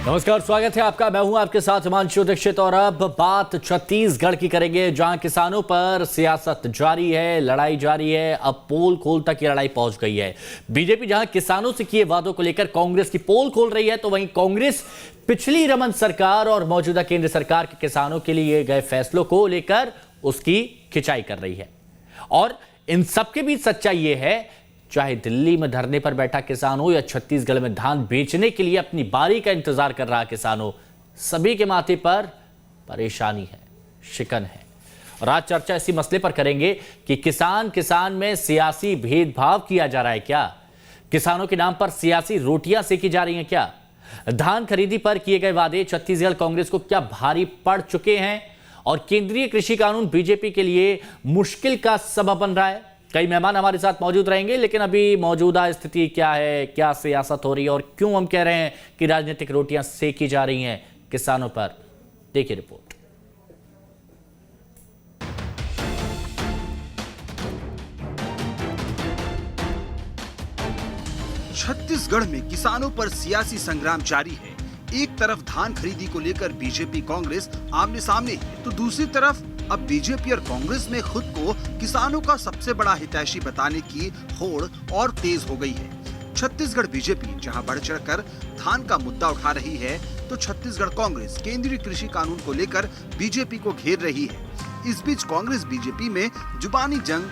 नमस्कार, स्वागत है आपका। मैं हूं आपके साथ हिमांशु दीक्षित और अब बात छत्तीसगढ़ की करेंगे, जहां किसानों पर सियासत जारी है, लड़ाई जारी है। अब पोल खोल तक ये लड़ाई पहुंच गई है। बीजेपी जहां किसानों से किए वादों को लेकर कांग्रेस की पोल खोल रही है, तो वहीं कांग्रेस पिछली रमन सरकार और मौजूदा केंद्र सरकार के किसानों के लिए गए फैसलों को लेकर उसकी खिंचाई कर रही है। और इन सबके बीच सच्चाई ये है, चाहे दिल्ली में धरने पर बैठा किसान हो या छत्तीसगढ़ में धान बेचने के लिए अपनी बारी का इंतजार कर रहा किसान हो, सभी के माथे पर परेशानी है, शिकन है। और आज चर्चा इसी मसले पर करेंगे कि किसान में सियासी भेदभाव किया जा रहा है क्या? किसानों के नाम पर सियासी रोटियां सेकी जा रही हैं क्या? धान खरीदी पर किए गए वादे छत्तीसगढ़ कांग्रेस को क्या भारी पड़ चुके हैं? और केंद्रीय कृषि कानून बीजेपी के लिए मुश्किल का सबब बन रहा है। कई मेहमान हमारे साथ मौजूद रहेंगे, लेकिन अभी मौजूदा स्थिति क्या है, क्या सियासत हो रही है और क्यों हम कह रहे हैं कि राजनीतिक रोटियां सेकी जा रही हैं किसानों पर, देखिए रिपोर्ट। छत्तीसगढ़ में किसानों पर सियासी संग्राम जारी है। एक तरफ धान खरीदी को लेकर बीजेपी कांग्रेस आमने सामने है, तो दूसरी तरफ अब बीजेपी और कांग्रेस में खुद को किसानों का सबसे बड़ा हितैषी बताने की होड़ और तेज हो गई है। छत्तीसगढ़ बीजेपी जहां बढ़ चढ़कर धान का मुद्दा उठा रही है, तो छत्तीसगढ़ कांग्रेस केंद्रीय कृषि कानून को लेकर बीजेपी को घेर रही है। इस बीच कांग्रेस बीजेपी में जुबानी जंग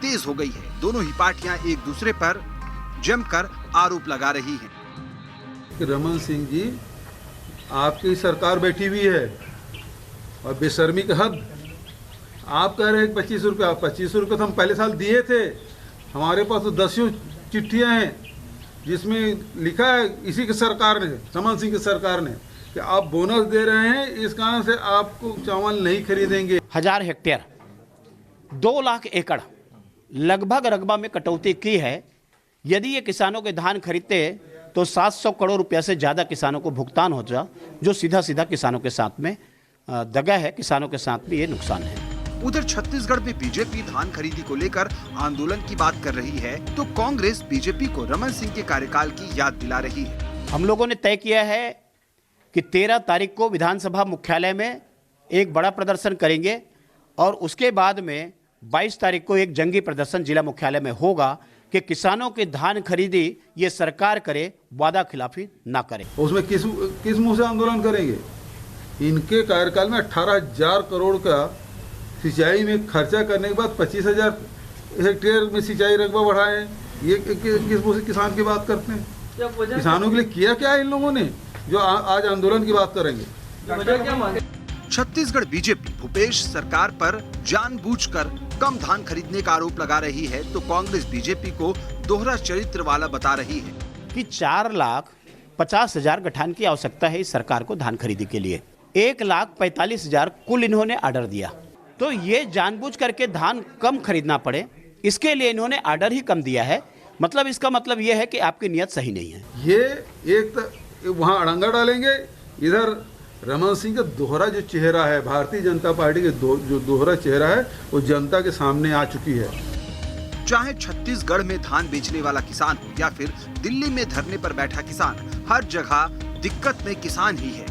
तेज हो गई है। दोनों ही पार्टियां एक दूसरे पर जमकर आरोप लगा रही है। रमन सिंह जी, आपकी सरकार बैठी हुई है और बेशर्मी का हद। आप कह रहे हैं 25 रुपये, 25 रुपये तो हम पहले साल दिए थे। हमारे पास तो 10 चिट्ठियाँ हैं जिसमें लिखा है इसी की सरकार ने, रमन सिंह की सरकार ने, कि आप बोनस दे रहे हैं, इस कारण से आपको चावल नहीं खरीदेंगे। 1000 हेक्टेयर 2 लाख एकड़ लगभग रकबा में कटौती की है। यदि ये किसानों के धान खरीदते तो 700 करोड़ रुपया से ज़्यादा किसानों को भुगतान हो जाए, जो सीधा सीधा किसानों के साथ में दगा है, किसानों के साथ भी ये नुकसान है। उधर छत्तीसगढ़ में बीजेपी धान खरीदी को लेकर आंदोलन की बात कर रही है, तो कांग्रेस बीजेपी को रमन सिंह के कार्यकाल की याद दिला रही है। हम लोगों ने तय किया है कि 13 तारीख को विधानसभा मुख्यालय में एक बड़ा प्रदर्शन करेंगे और उसके बाद में 22 तारीख को एक जंगी प्रदर्शन जिला मुख्यालय में होगा कि किसानों के धान खरीदी ये सरकार करे, वादा खिलाफी ना करे। उसमें किस मुंह से आंदोलन करेंगे? इनके कार्यकाल में 18,000 करोड़ का सिंचाई में खर्चा करने के बाद 25,000 हेक्टेयर में सिंचाई रकबा बढ़ाए। ये किस मुंह से किसान की बात करते हैं? किसानों के लिए किया क्या है इन लोगों ने जो आज आंदोलन की बात करेंगे? छत्तीसगढ़ बीजेपी भूपेश सरकार पर जानबूझकर कम धान खरीदने का आरोप लगा रही है, तो कांग्रेस बीजेपी को दोहरा चरित्र वाला बता रही है कि 4,50,000 गठान की आवश्यकता है इस सरकार को धान खरीदी के लिए। 1,45,000 कुल इन्होंने ऑर्डर दिया, तो ये जानबूझ करके धान कम खरीदना पड़े, इसके लिए इन्होंने ऑर्डर ही कम दिया है। मतलब इसका मतलब ये है कि आपकी नियत सही नहीं है। ये एक वहाँ अड़ंगा डालेंगे, इधर रमन सिंह का दोहरा जो चेहरा है, भारतीय जनता पार्टी के जो दोहरा चेहरा है, वो जनता के सामने आ चुकी है। चाहे छत्तीसगढ़ में धान बेचने वाला किसान हो या फिर दिल्ली में धरने पर बैठा किसान, हर जगह दिक्कत में किसान ही है।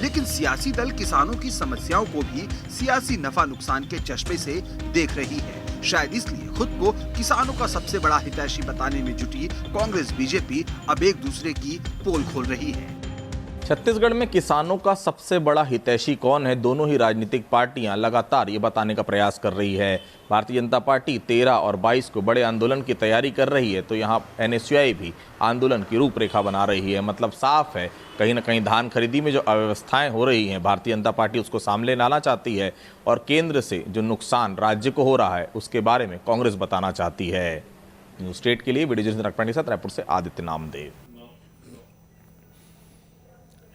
लेकिन सियासी दल किसानों की समस्याओं को भी सियासी नफा नुकसान के चश्मे से देख रही है। शायद इसलिए खुद को किसानों का सबसे बड़ा हितैषी बताने में जुटी कांग्रेस बीजेपी अब एक दूसरे की पोल खोल रही है। छत्तीसगढ़ में किसानों का सबसे बड़ा हितैषी कौन है, दोनों ही राजनीतिक पार्टियां लगातार ये बताने का प्रयास कर रही है। भारतीय जनता पार्टी 13 और 22 को बड़े आंदोलन की तैयारी कर रही है, तो यहाँ NSUI भी आंदोलन की रूपरेखा बना रही है। मतलब साफ है, कहीं ना कहीं धान खरीदी में जो अव्यवस्थाएं हो रही हैं, भारतीय जनता पार्टी उसको सामने लाना चाहती है और केंद्र से जो नुकसान राज्य को हो रहा है उसके बारे में कांग्रेस बताना चाहती है। न्यूज स्टेट के लिए वीडियो जर्नलिस्ट रकपानी के साथ रायपुर से आदित्य नामदेव।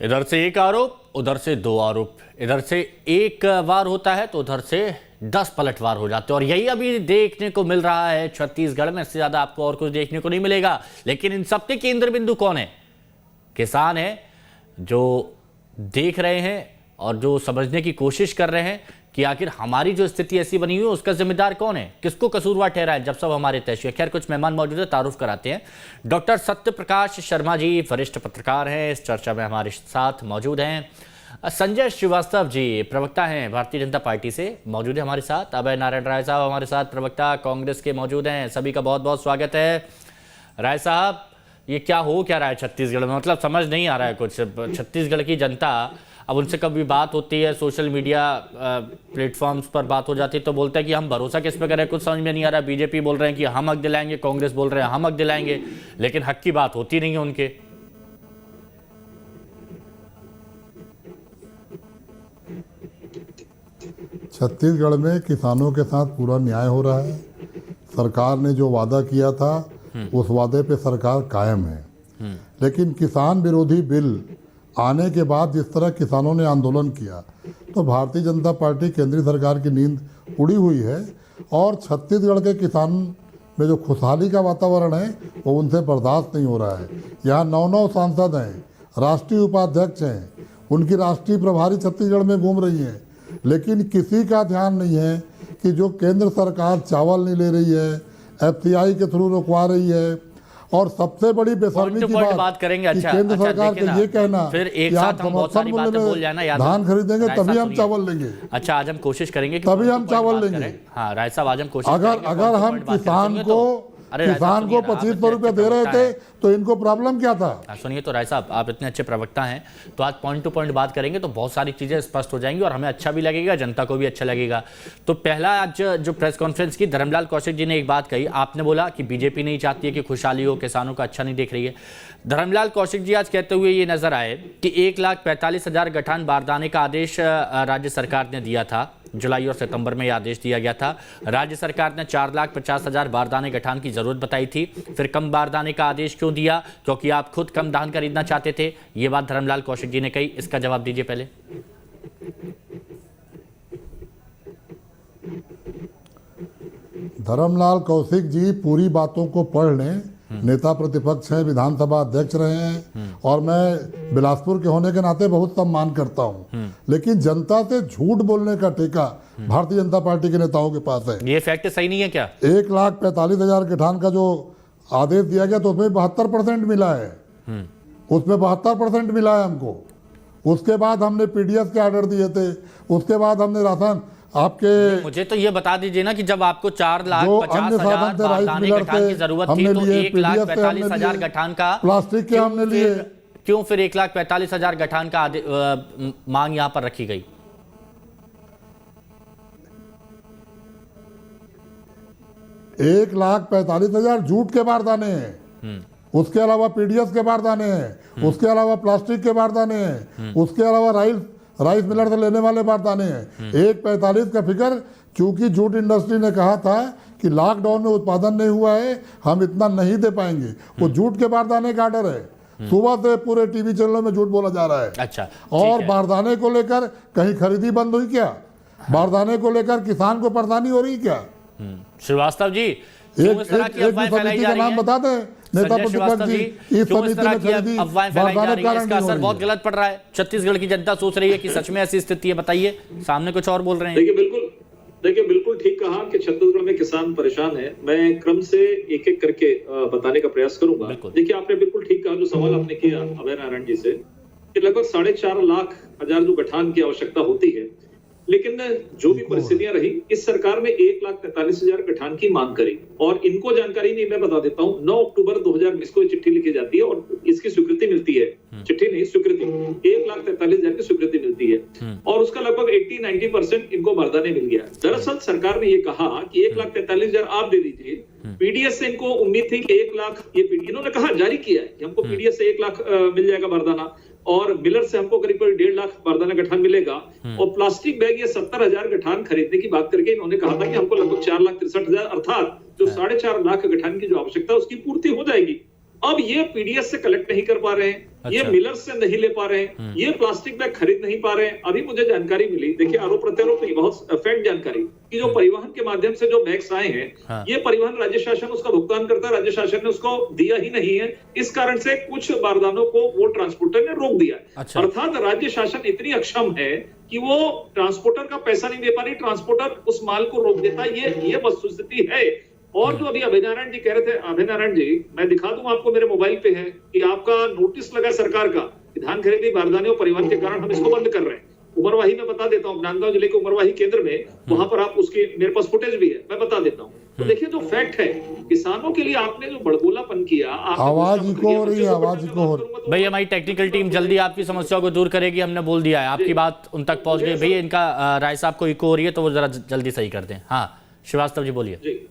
इधर से एक आरोप, उधर से 2 आरोप। इधर से एक वार होता है तो उधर से 10 पलटवार हो जाते हैं, और यही अभी देखने को मिल रहा है छत्तीसगढ़ में। इससे ज्यादा आपको और कुछ देखने को नहीं मिलेगा। लेकिन इन सबके केंद्र बिंदु कौन है? किसान है, जो देख रहे हैं और जो समझने की कोशिश कर रहे हैं कि आखिर हमारी जो स्थिति ऐसी बनी हुई है उसका जिम्मेदार कौन है, किसको कसूरवार ठहराए जब सब हमारे तय है। खैर, कुछ मेहमान मौजूद है, तारुफ कराते हैं। डॉक्टर सत्य प्रकाश शर्मा जी वरिष्ठ पत्रकार हैं, इस चर्चा में हमारे साथ मौजूद हैं। संजय श्रीवास्तव जी प्रवक्ता हैं भारतीय जनता पार्टी से, मौजूद है हमारे साथ। अभय नारायण राय साहब हमारे साथ प्रवक्ता कांग्रेस के मौजूद हैं। सभी का बहुत बहुत स्वागत है। राय साहब, ये क्या रहा है छत्तीसगढ़ में, मतलब समझ नहीं आ रहा है कुछ। छत्तीसगढ़ की जनता, अब उनसे कभी बात होती है, सोशल मीडिया प्लेटफॉर्म्स पर बात हो जाती है तो बोलते हैं कि हम भरोसा किस पे करें, कुछ समझ में नहीं आ रहा। बीजेपी बोल रहे हैं कि हम हक दिलाएंगे, कांग्रेस बोल रहे हैं हम हक दिलाएंगे, लेकिन हक की बात होती नहीं है उनके। छत्तीसगढ़ में किसानों के साथ पूरा न्याय हो रहा है। सरकार ने जो वादा किया था उस वादे पे सरकार कायम है, लेकिन किसान विरोधी बिल आने के बाद जिस तरह किसानों ने आंदोलन किया तो भारतीय जनता पार्टी केंद्रीय सरकार की नींद उड़ी हुई है और छत्तीसगढ़ के किसान में जो खुशहाली का वातावरण है वो उनसे बर्दाश्त नहीं हो रहा है। यहाँ 9 सांसद हैं, राष्ट्रीय उपाध्यक्ष हैं, उनकी राष्ट्रीय प्रभारी छत्तीसगढ़ में घूम रही हैं, लेकिन किसी का ध्यान नहीं है कि जो केंद्र सरकार चावल नहीं ले रही है, FCI के थ्रू रुकवा रही है, और सबसे बड़ी बेशर्मी की बात करेंगे। कि केंद्र सरकार का ये कहना फिर एक साथ हम बहुत सारी बातें बोल जाना, याद धान खरीदेंगे तभी हम चावल लेंगे। अच्छा, आज हम कोशिश करेंगे तभी हम चावल लेंगे। हाँ राय साहब, आज हम कोशिश अगर हम किसान को 2500 रुपये दे रहे थे तो इनको प्रॉब्लम क्या था? सुनिए तो राय साहब, आप इतने अच्छे प्रवक्ता हैं तो आज पॉइंट टू पॉइंट बात करेंगे तो बहुत सारी चीजें स्पष्ट हो जाएंगी और हमें अच्छा भी लगेगा, जनता को भी अच्छा लगेगा। तो पहला, आज जो प्रेस कॉन्फ्रेंस की धर्मलाल कौशिक जी ने एक बात कही, आपने बोला कि बीजेपी नहीं चाहती है कि खुशहाली हो, किसानों का अच्छा नहीं देख रही है। धर्मलाल कौशिक जी आज कहते हुए ये नजर आए कि 1,45,000 गठान बारदाने का आदेश राज्य सरकार ने दिया था। जुलाई और सितंबर में यह आदेश दिया गया था। राज्य सरकार ने 4,50,000 बारदाने गठान की जरूरत बताई थी। फिर कम बारदाने का आदेश क्यों दिया? क्योंकि आप खुद कम धान खरीदना चाहते थे। ये बात धर्मलाल कौशिक जी ने कही, इसका जवाब दीजिए पहले। धर्मलाल कौशिक जी पूरी बातों को पढ़ लें, नेता प्रतिपक्ष हैं, विधानसभा अध्यक्ष रहे हैं और मैं बिलासपुर के होने के नाते बहुत सम्मान करता हूं, लेकिन जनता से झूठ बोलने का ठेका भारतीय जनता पार्टी के नेताओं के पास है। ये फैक्ट सही नहीं है क्या? 1,45,000 गठान का जो आदेश दिया गया तो उसमें 72% मिला है, उसमें 72% मिला है हमको। उसके बाद हमने PDS के ऑर्डर दिए थे, उसके बाद हमने राशन आपके, मुझे तो ये बता दीजिए ना कि जब आपको 4,50,000 बारदाने गठान की जरूरत थी तो 1,45,000 गठान का प्लास्टिक के हमने लिए, क्यों फिर 1,45,000 गठान का मांग यहाँ पर रखी गई? एक 1,45,000 जूट के बारदाने हैं, उसके अलावा PDS के बारदाने हैं, उसके अलावा प्लास्टिक के बारदाने हैं, उसके अलावा राइस मिलर से लेने वाले बारदाने हैं। 1,45 का फिगर, चूंकि जूट इंडस्ट्री ने कहा था कि लॉकडाउन में उत्पादन नहीं हुआ है, हम इतना नहीं दे पाएंगे, वो जूट के बारदाने का ऑर्डर है। सुबह से पूरे टीवी चैनलों में झूठ बोला जा रहा है। अच्छा, और बारदाने को लेकर कहीं खरीदी बंद हुई क्या? बारदाने को लेकर किसान को परेशानी हो रही क्या? श्रीवास्तव जी, एक समिति का नाम बता दें, नेता प्रतिपक्ष जी, इस समिति ने खरीदी बारदाने का इसका असर बहुत गलत पड़ रहा है। छत्तीसगढ़ की जनता सोच रही है कि सच में ऐसी स्थिति है। बताइए, सामने कुछ और बोल रहे हैं। देखिए बिल्कुल ठीक कहा कि छत्तीसगढ़ में किसान परेशान है। मैं क्रम से एक एक करके बताने का प्रयास करूंगा। देखिए, आपने बिल्कुल ठीक कहा, जो सवाल आपने किया अभय नारायण जी से, कि लगभग 4.5 लाख जो गठान की आवश्यकता होती है, लेकिन जो भी परिस्थितियां रही, इस सरकार में 1,45,000 गठान की मांग करी। और इनको जानकारी नहीं, मैं बता देता हूं, 9 अक्टूबर 2019 को चिट्ठी लिखी जाती है और इसकी स्वीकृति मिलती है। चिट्ठी नहीं, स्वीकृति, 1,43,000 की स्वीकृति मिलती है और उसका लगभग 80-90% इनको बारदाने मिल गया। दरअसल सरकार ने ये कहा कि 1,43,000 आप दे दीजिए। PDS से इनको उम्मीद थी कि 1 लाख, ये इन्होंने कहा, जारी किया है कि हमको PDS से 1 लाख मिल जाएगा बारदाना, और मिलर से हमको करीब 1.5 लाख बारदाना गठान मिलेगा। और प्लास्टिक बैग ये 70,000 गठान खरीदने की बात करके इन्होंने कहा था कि हमको लगभग 4,63,000, अर्थात जो 4.5 लाख गठान की जो आवश्यकता है उसकी पूर्ति हो जाएगी। अब ये पीडीएस से कलेक्ट नहीं कर पा रहे हैं, ये अच्छा। मिलर्स से नहीं ले पा रहे हैं, ये प्लास्टिक बैग खरीद नहीं पा रहे हैं। अभी मुझे जानकारी मिली, देखिए आरोप प्रत्यारोप नहीं, बहुत फैक्ट जानकारी, कि जो परिवहन के माध्यम से जो बैग्स आए हैं, हाँ। ये परिवहन राज्य शासन उसका भुगतान करता है, राज्य शासन ने उसको दिया ही नहीं है। इस कारण से कुछ बारदानों को वो ट्रांसपोर्टर ने रोक दिया। अच्छा। अर्थात राज्य शासन इतनी अक्षम है कि वो ट्रांसपोर्टर का पैसा नहीं दे पा रही, ट्रांसपोर्टर उस माल को रोक देता है। ये वस्तुस्थिति है। और जो अभी अभय नारायण जी कह रहे थे, अभय नारायण जी, मैं दिखा दूं आपको, मेरे मोबाइल पे है कि आपका नोटिस लगा सरकार का कि धान खरीदी बारदाने और परिवहन के कारण हम इसको बंद कर रहे हैं। उमरवाही में बता देता हूँ, नांदगांव जिले के उमरवाही केंद्र में, वहां पर आप उसकी, मेरे पास फुटेज भी है, मैं बता देता हूँ। तो देखिए जो फैक्ट है, किसानों के लिए आपने जो बड़बोलापन किया, आवाज इको हो रही है, आवाज इको हो रही है। भाई हमारी टेक्निकल टीम जल्दी आपकी समस्या को दूर करेगी, हमने बोल दिया है, आपकी बात उन तक पहुंच गई। भैया इनका राय साहब को इको हो रही है, तो वो जरा जल्दी सही कर दें। हाँ श्रीवास्तव जी बोलिए।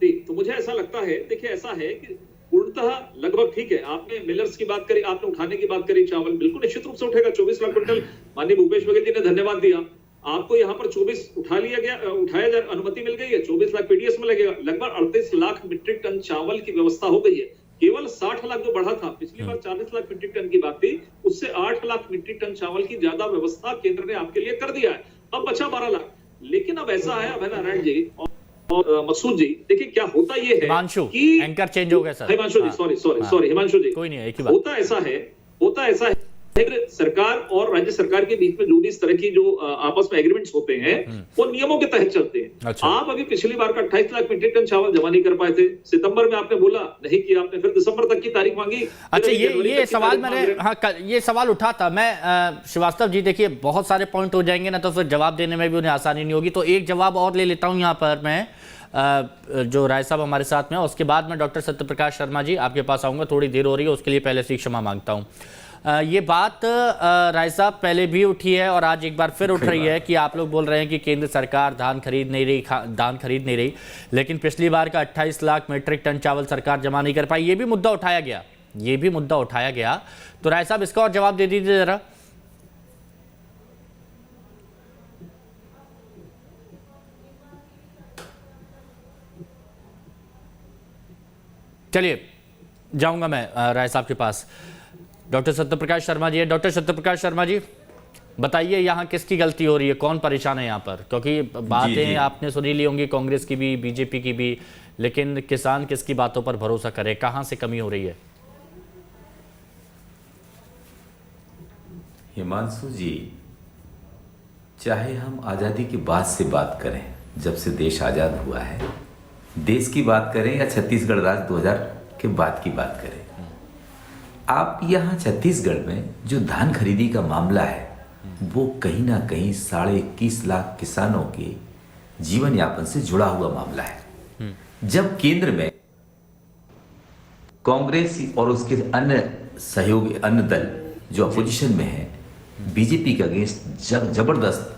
जी, तो मुझे ऐसा लगता है, देखिए ऐसा है कि पूर्णतः लगभग ठीक है। आपने मिलर्स की बात करी, आपने उठाने की बात करी, चावल बिल्कुल निश्चित रूप से उठेगा। 24 लाख क्विंटल, माननीय भूपेश बघेल जी ने धन्यवाद दिया, आपको यहाँ पर 24 उठाया अनुमति मिल गई है, 24 लाख पीडीएस में लगेगा। लगभग 38 लाख मीट्रिक टन चावल की व्यवस्था हो गई है। केवल 60 लाख जो बढ़ा था, पिछली बार 40 लाख मीट्रिक टन की बात थी, उससे 8 लाख मीट्रिक टन चावल की ज्यादा व्यवस्था केंद्र ने आपके लिए कर दिया है। अब बचा 12 लाख। लेकिन अब ऐसा है अभय नारायण जी और मकसूद जी, देखिए क्या होता ये है हिमांशु, कि एंकर चेंज हो गया सर। हिमांशु जी, सॉरी हिमांशु जी, कोई नहीं है, एक ही बात। होता ऐसा है सरकार और राज्य सरकार के बीच में जो भी इस तरह की जो आपस में एग्रीमेंट्स होते हैं, वो नियमों के तहत चलते हैं। अच्छा। आप अभी पिछली बार का 28 लाख मीट्रिक टन चावल जमा नहीं कर पाए थे, सितंबर में आपने बोला नहीं किया, आपने फिर दिसंबर तक की तारीख मांगी। अच्छा, ये सवाल मैंने, हाँ ये सवाल उठा था मैं। श्रीवास्तव जी देखिए बहुत सारे पॉइंट हो जाएंगे ना, तो फिर जवाब देने में भी उन्हें आसानी नहीं होगी, तो एक जवाब और ले लेता हूँ यहाँ पर मैं, जो राय साहब हमारे साथ में, उसके बाद मैं डॉक्टर सत्यप्रकाश शर्मा जी आपके पास आऊँगा। थोड़ी देर हो रही है, उसके लिए पहले से क्षमा मांगता हूँ। ये बात राय साहब पहले भी उठी है और आज एक बार फिर उठ रही है कि आप लोग बोल रहे हैं कि केंद्र सरकार धान खरीद नहीं रही, लेकिन पिछली बार का 28 लाख मीट्रिक टन चावल सरकार जमा नहीं कर पाई। ये भी मुद्दा उठाया गया, तो राय साहब इसका और जवाब दे दीजिए जरा। चलिए जाऊंगा मैं राय साहब के पास। डॉक्टर सत्यप्रकाश शर्मा जी है। डॉक्टर सत्यप्रकाश शर्मा जी बताइए, यहाँ किसकी गलती हो रही है, कौन परेशान है यहाँ पर? क्योंकि बातें आपने सुनी ली होंगी, कांग्रेस की भी, बीजेपी की भी, लेकिन किसान किसकी बातों पर भरोसा करे, कहाँ से कमी हो रही है? हिमांशु जी, चाहे हम आज़ादी के बाद से बात करें, जब से देश आज़ाद हुआ है, देश की बात करें या छत्तीसगढ़ राज्य 2000 के बाद की बात करें, आप यहाँ छत्तीसगढ़ में जो धान खरीदी का मामला है, वो कहीं ना कहीं 21.5 लाख किसानों के जीवन यापन से जुड़ा हुआ मामला है। जब केंद्र में कांग्रेस और उसके अन्य सहयोगी अन्य दल जो अपोजिशन में है, बीजेपी के अगेंस्ट जबरदस्त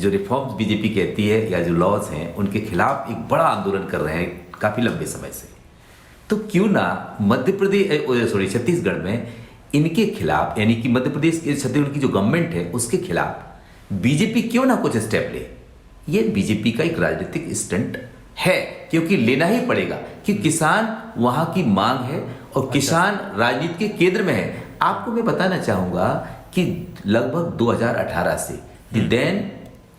रिफॉर्म्स बीजेपी कहती है या जो लॉज हैं उनके खिलाफ एक बड़ा आंदोलन कर रहे हैं काफी लंबे समय से, तो क्यों ना छत्तीसगढ़ में इनके खिलाफ, यानी कि मध्य प्रदेश के छत्तीसगढ़ की जो गवर्नमेंट है उसके खिलाफ बीजेपी क्यों ना कुछ स्टेप ले। ये बीजेपी का एक राजनीतिक स्टंट है, क्योंकि लेना ही पड़ेगा कि किसान वहां की मांग है और किसान राजनीति के केंद्र में है। आपको मैं बताना चाहूंगा कि लगभग 2018 से देन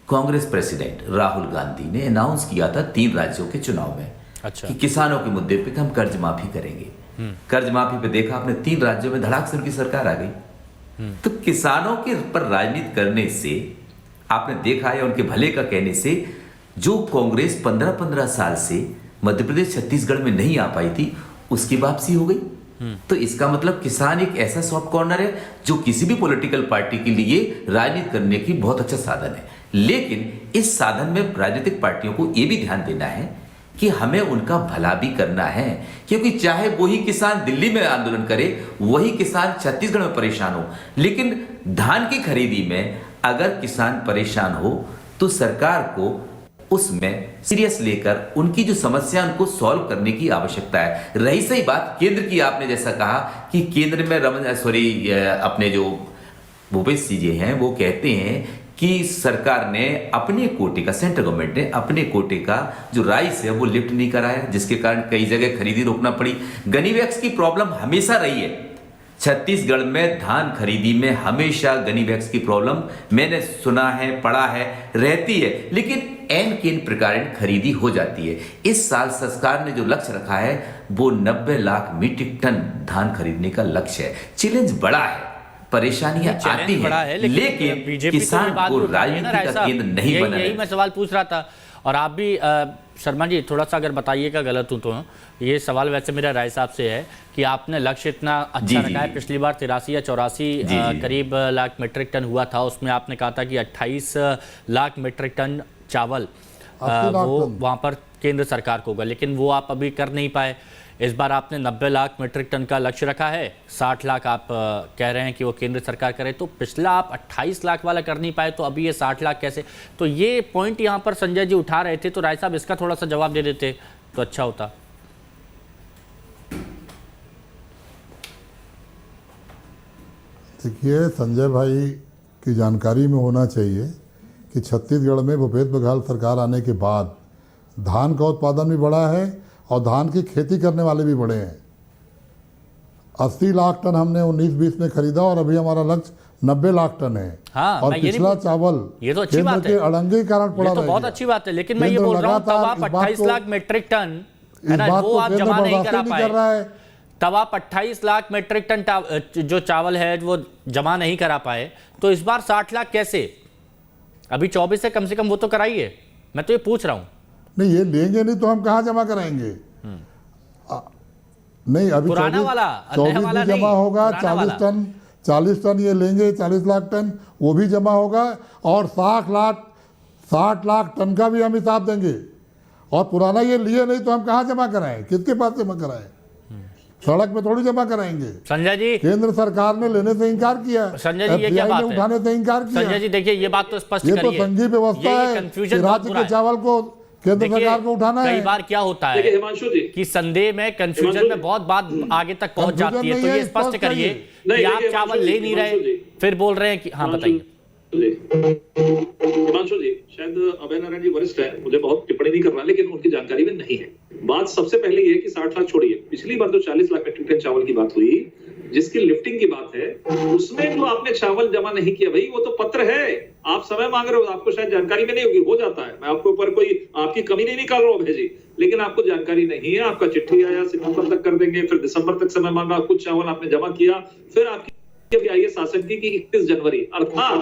कांग्रेस प्रेसिडेंट राहुल गांधी ने अनाउंस किया था 3 राज्यों के चुनाव में, अच्छा, कि किसानों के मुद्दे पे हम कर्ज माफी करेंगे। कर्ज माफी पे देखा आपने 3 राज्यों में धड़ाक से उनकी सरकार आ गई। तो किसानों के पर राजनीति करने से आपने देखा है, उनके भले का कहने से जो कांग्रेस 15-15 साल से मध्य प्रदेश छत्तीसगढ़ में नहीं आ पाई थी, उसकी वापसी हो गई। तो इसका मतलब किसान एक ऐसा सॉफ्ट कॉर्नर है जो किसी भी पॉलिटिकल पार्टी के लिए राजनीति करने की बहुत अच्छा साधन है। लेकिन इस साधन में राजनीतिक पार्टियों को यह भी ध्यान देना है कि हमें उनका भला भी करना है, क्योंकि चाहे वही किसान दिल्ली में आंदोलन करे, वही किसान छत्तीसगढ़ में परेशान हो, लेकिन धान की खरीदी में अगर किसान परेशान हो तो सरकार को उसमें सीरियस लेकर उनकी जो समस्या उनको सॉल्व करने की आवश्यकता है। रही सही बात केंद्र की, आपने जैसा कहा कि केंद्र में अपने जो भूपेश जी हैं वो कहते हैं कि सरकार ने अपने कोटे का, सेंट्रल गवर्नमेंट ने अपने कोटे का जो राइस है वो लिफ्ट नहीं कराया, जिसके कारण कई जगह खरीदी रोकना पड़ी। गनीवैक्स की प्रॉब्लम हमेशा रही है। छत्तीसगढ़ में धान खरीदी में हमेशा गनीवैक्स की प्रॉब्लम मैंने सुना है, पढ़ा है, रहती है, लेकिन एन केन प्रकार खरीदी हो जाती है। इस साल सरकार ने जो लक्ष्य रखा है वो 90 लाख मीट्रिक टन धान खरीदने का लक्ष्य है। चैलेंज बड़ा है, परेशानियां आती हैं, लेकिन किसान को राजनीति का केंद्र नहीं बना है। यही मैं सवाल पूछ रहा था। और आप भी शर्मा जी थोड़ा सा अगर बताइएगा, गलत हूं तो ये सवाल वैसे मेरा राय साहब से है कि आपने लक्ष्य इतना अच्छा रखा है। पिछली बार 83 या 84 करीब लाख मीट्रिक टन हुआ था, उसमें आपने कहा था कि 28 लाख मीट्रिक टन चावल वो वहाँ पर केंद्र सरकार को होगा, लेकिन वो आप अभी कर नहीं पाए। इस बार आपने 90 लाख मीट्रिक टन का लक्ष्य रखा है, 60 लाख आप कह रहे हैं कि वो केंद्र सरकार करे। तो पिछला आप 28 लाख वाला कर नहीं पाए, तो अभी ये 60 लाख कैसे? तो ये पॉइंट यहाँ पर संजय जी उठा रहे थे, तो राय साहब इसका थोड़ा सा जवाब दे देते तो अच्छा होता। देखिए, संजय भाई की जानकारी में होना चाहिए कि छत्तीसगढ़ में भूपेश बघेल सरकार आने के बाद धान का उत्पादन भी बढ़ा है और धान की खेती करने वाले भी बढ़े हैं। 80 लाख टन हमने 19-20 में खरीदा और अभी हमारा लक्ष्य 90 लाख टन है। हाँ, और पिछला चावल ये तो अच्छी बात है, अड़ंगे के कारण पड़ा, तो बहुत अच्छी बात है, लेकिन मैं ये बोल रहा हूँ तब आप 28 लाख मीट्रिक टन है ना, वो आप जमा नहीं करा पाए। तब आप 28 लाख मीट्रिक टन जो चावल है वो जमा नहीं करा पाए, तो इस बार 60 लाख कैसे? अभी 24 से कम वो तो कराइए, मैं तो ये पूछ रहा हूँ। नहीं, ये लेंगे नहीं तो हम कहाँ जमा कराएंगे? नहीं, अभी पुराना वाला 24 भी जमा होगा, 40 टन ये लेंगे, 40 लाख टन वो भी जमा होगा, और 60 लाख टन का भी हम हिसाब देंगे। और पुराना ये लिए नहीं तो हम कहाँ जमा कराएं? किसके पास जमा कराएं? सड़क पे थोड़ी जमा कराएंगे। संजय जी, केंद्र सरकार ने लेने से इनकार किया, संजय जी ये क्या बात है? उठाने से इनकार किया। संजय जी देखिए, ये बात तो स्पष्ट करिए, ये तो संघीय व्यवस्था है कि राज्य के चावल को केंद्र सरकार को उठाना है। कई बार क्या होता है कि संदेह में, कंफ्यूजन में बहुत बात आगे तक पहुंच जाती है, तो ये स्पष्ट करिए कि आप चावल ले नहीं रहे, फिर बोल रहे हैं कि हाँ बताइए। हिमांशु जी, शायद अभय नारायण जी वरिष्ठ है, मुझे बहुत टिप्पणी नहीं करना, लेकिन उनकी जानकारी में नहीं है। बात सबसे पहले ये कि 60 लाख छोड़िए, पिछली बार तो 40 लाख मीट्रिक टन चावल की बात हुई, जिसकी लिफ्टिंग की बात है, उसमें जो आपने चावल जमा नहीं किया भाई, वो तो पत्र है, आप समय मांग रहे हो, आपको शायद जानकारी में नहीं होगी, हो जाता है, मैं आपके ऊपर कोई आपकी कमी नहीं निकाल रहा हूँ भेजी, लेकिन आपको जानकारी नहीं है। आपका चिट्ठी आया, सितंबर तक कर देंगे, फिर दिसंबर तक समय मांगा, कुछ चावल आपने जमा किया, फिर आपकी आई है शासन की 31 जनवरी, अर्थात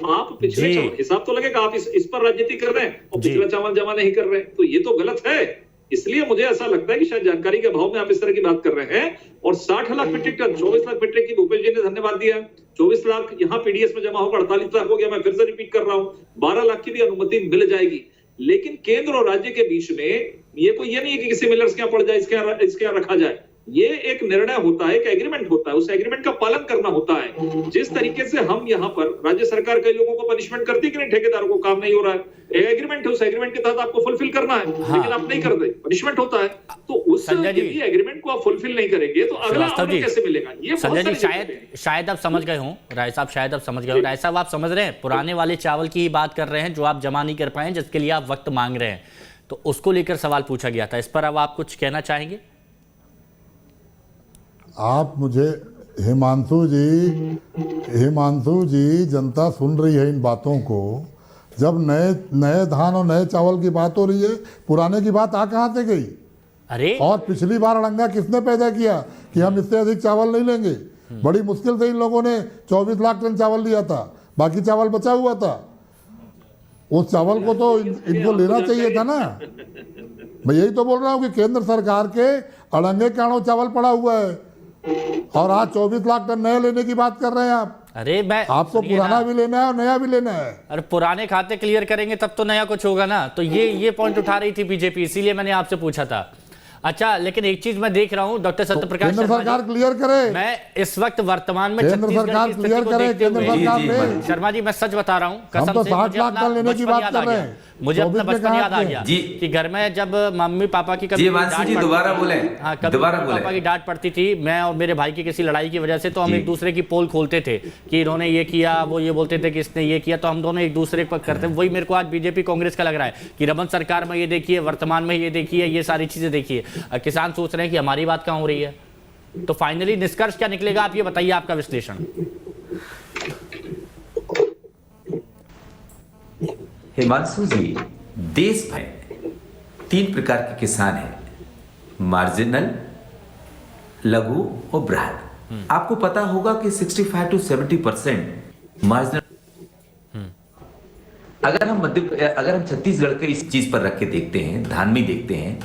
आप पिछले चावल, हिसाब तो लगेगा, आप इस पर राजनीति कर रहे हैं और पिछला चावल जमा नहीं कर रहे हैं, तो ये तो गलत है। इसलिए मुझे ऐसा लगता है कि शायद जानकारी के अभाव में आप इस तरह की बात कर रहे हैं। और 60 lakh metric ton, 24 lakh metric की भूपेश जी ने धन्यवाद दिया, 24 लाख यहाँ पीडीएस में जमा होगा, 48 लाख हो गया, मैं फिर से रिपीट कर रहा हूँ, 12 लाख की भी अनुमति मिल जाएगी। लेकिन केंद्र और राज्य के बीच में ये कोई ये नहीं है कि किसी मिलर्स के यहाँ पड़ जाए, इसके यहाँ रखा जाए, ये एक निर्णय होता है, एक एग्रीमेंट होता है, उस एग्रीमेंट का पालन करना होता है। जिस तरीके से हम यहाँ पर राज्य सरकार कई लोगों को पनिशमेंट करती है कि नहीं, ठेकेदारों को काम नहीं हो रहा है, एग्रीमेंट है, उस एग्रीमेंट के तहत आपको फुलफिल करना है, लेकिन आप नहीं करते, पनिशमेंट होता है। तो उस एग्रीमेंट को आप फुलफिल नहीं करेंगे तो अगला ऑर्डर कैसे मिलेगा? ये संजय जी शायद आप समझ गए हों, राय साहब शायद आप समझ गए हो। राय साहब आप समझ रहे हैं, पुराने वाले चावल की ही बात कर रहे हैं जो आप जमा नहीं कर पाए, जिसके लिए आप वक्त मांग रहे हैं, तो उसको लेकर सवाल पूछा गया था। इस पर अब आप कुछ कहना चाहेंगे? आप मुझे हिमांशु जी, जनता सुन रही है इन बातों को। जब नए धान और नए चावल की बात हो रही है, पुराने की बात कहाँ से गई? अरे और पिछली बार अड़ंगा किसने पैदा किया कि हम इससे अधिक चावल नहीं लेंगे? बड़ी मुश्किल से इन लोगों ने 24 लाख टन चावल लिया था, बाकी चावल बचा हुआ था। उस चावल को तो इनको लेना चाहिए था ना। मैं यही तो बोल रहा हूँ कि केंद्र सरकार के अड़ंगे कारणों चावल पड़ा हुआ है, और आज 24 लाख टन नए लेने की बात कर रहे हैं आप। अरे आपको पुराना भी लेना है और नया भी लेना है। अरे पुराने खाते क्लियर करेंगे तब तो नया कुछ होगा ना। तो ये पॉइंट उठा रही थी बीजेपी, इसीलिए मैंने आपसे पूछा था। अच्छा, लेकिन एक चीज मैं देख रहा हूं डॉक्टर सत्यप्रकाश केंद्र शर्मा सरकार जी, क्लियर करे, मैं इस वक्त वर्तमान में केंद्र छत्तीसगढ़ सरकार की स्थिति क्लियर को करे, देखते केंद्र हुए सरकार जी, ने शर्मा जी मैं सच बता रहा हूं, हम कसम तो से 60 मुझे लाख अपना टन लेने की बचपन बात याद कर आ रहे गया। हैं, मुझे अपना 24 में बचपन कहा याद आ आपने। गया जी। कि घर में जब मम्मी पापा की कभी जी, हिमांशु डांट जी, पड़ती दोबारा थी, बोले। हाँ, कभी दोबारा मम्मी बोले। पापा की डांट पड़ती थी, मैं और मेरे भाई की किसी लड़ाई की वजह से, तो हम जी। एक दूसरे की पोल खोलते थे कि इन्होंने ये किया, वो ये बोलते थे कि इसने ये किया, तो हम दोनों एक दूसरे पर करते। वही मेरे को आज बीजेपी कांग्रेस का लग रहा है कि रमन सरकार में ये देखिए, वर्तमान में ये देखिए, ये सारी चीजें देखिए, किसान सोच रहे हैं कि हमारी बात कहाँ हो रही है। तो फाइनली निष्कर्ष क्या निकलेगा, आप ये बताइए, आपका विश्लेषण। हिमांशु जी, देश में 3 प्रकार के किसान हैं, मार्जिनल, लघु और बृहद। आपको पता होगा कि 65 to 70% मार्जिनल। अगर हम छत्तीसगढ़ के इस चीज पर रख के देखते हैं, धान में देखते हैं,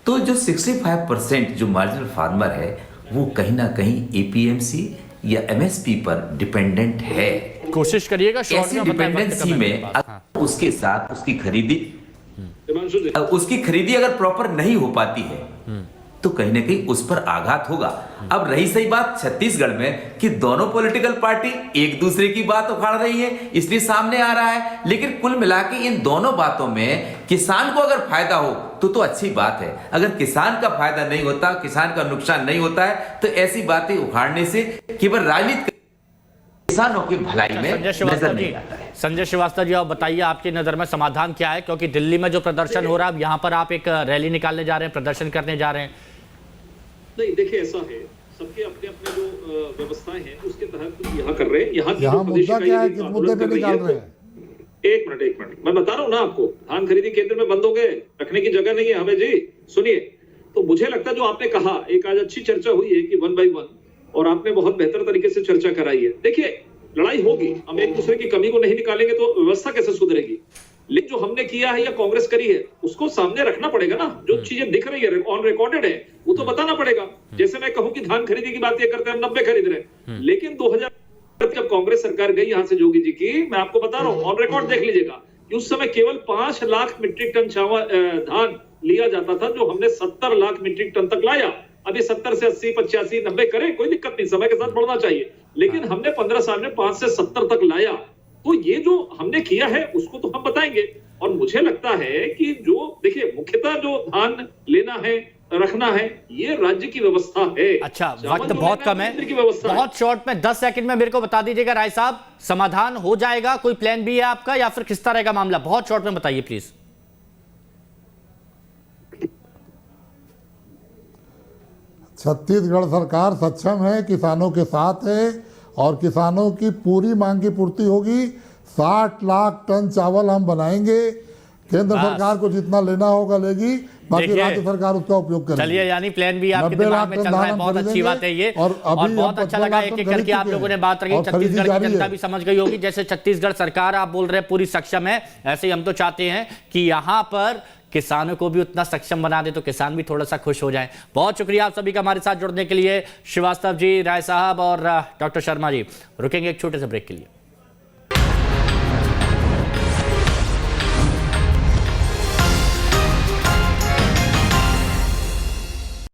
तो जो 65% जो मार्जिनल फार्मर है वो कहीं ना कहीं एपीएमसी या एमएसपी पर डिपेंडेंट है। कोशिश करिएगा ऐसी डिपेंडेंसी में उसके साथ उसकी खरीदी अगर प्रॉपर नहीं हो पाती है तो कहीं ना कहीं उस पर आघात होगा। अब रही सही बात छत्तीसगढ़ में कि दोनों पॉलिटिकल पार्टी एक दूसरे की बात उखाड़ रही है, इसलिए सामने आ रहा है, लेकिन कुल मिला के इन दोनों बातों में किसान को अगर फायदा हो तो अच्छी बात है। अगर किसान का फायदा नहीं होता, किसान का नुकसान नहीं होता है, तो ऐसी बातें उखाड़ने से केवल राजनीति किसानों की भलाई में नजर नहीं आता है। संजय श्रीवास्तव जी, आप बताइए, आपकी नजर में समाधान क्या है? क्योंकि दिल्ली में जो प्रदर्शन हो रहा है, यहाँ पर आप एक रैली निकालने जा रहे हैं, प्रदर्शन करने जा रहे हैं। नहीं, देखिए ऐसा है, सबके अपने अपने जो व्यवस्थाएं हैं उसके तहत यहाँ कर रहे हैं। यहाँ मुद्दा क्या है, किस मुद्दे पे निकाल रहे हैं? एक मिनट, मैं बता रहा हूँ ना आपको, धान खरीदी केंद्र में बंद हो गए, रखने की जगह नहीं है हमें जी। सुनिए, तो मुझे लगता है जो आपने कहा, एक आज अच्छी चर्चा हुई है कि 1 by 1, और आपने बहुत बेहतर तरीके से चर्चा कराई है। देखिए, लड़ाई होगी, हम एक दूसरे की कमी को नहीं निकालेंगे तो व्यवस्था कैसे सुधरेगी। लेकिन जो हमने किया है या कांग्रेस करी है उसको सामने रखना पड़ेगा ना। जो चीजें दिख रही है, ऑन रिकॉर्डेड है, वो तो बताना पड़ेगा। जैसे मैं कहूं कि धान खरीदी की बात ये करते हैं, हम 90 खरीद रहे हैं, लेकिन 2000 जब कांग्रेस सरकार गई यहाँ से जोगी जी की, मैं आपको बता रहा हूँ, ऑन रिकॉर्ड देख लीजिएगा कि उस समय केवल 5 लाख मीट्रिक टन धान लिया जाता था, जो हमने 70 लाख मीट्रिक टन तक लाया। अभी 70 से 80, 85, 90 करें, कोई दिक्कत नहीं, समय के साथ बढ़ना चाहिए, लेकिन हमने 15 साल में 5 से 70 तक लाया। तो ये जो हमने किया है उसको तो हम बताएंगे। और मुझे लगता है कि जो देखिए, मुख्यतः जो धान लेना है, रखना है, ये राज्य की व्यवस्था है। अच्छा, वक्त बहुत कम है, बहुत शॉर्ट में 10 सेकंड में मेरे को बता दीजिएगा राय साहब, समाधान हो जाएगा? कोई प्लान भी है आपका या फिर किस तरह का मामला? बहुत शॉर्ट में बताइए प्लीज। छत्तीसगढ़ सरकार सक्षम है, किसानों के साथ है और किसानों की पूरी मांग की पूर्ति होगी। 60 लाख टन चावल हम बनाएंगे, केंद्र सरकार को जितना लेना होगा लेगी, बाकी राज्य सरकार उसका उपयोग करेगी। चलिए, यानी प्लान भी आपके दिमाग में चल रहा है, बहुत अच्छी बात है ये। और बहुत अच्छा लगा एक एक करके आप लोगों ने बात रखी। छत्तीसगढ़ की जनता भी समझ गई होगी, जैसे छत्तीसगढ़ सरकार आप बोल रहे हैं पूरी सक्षम है, ऐसे ही हम तो चाहते हैं कि यहाँ पर किसानों को भी उतना सक्षम बना दे तो किसान भी थोड़ा सा खुश हो जाएं। बहुत शुक्रिया आप सभी का हमारे साथ जुड़ने के लिए, श्रीवास्तव जी, राय साहब और डॉक्टर शर्मा जी। रुकेंगे एक छोटे से ब्रेक के लिए।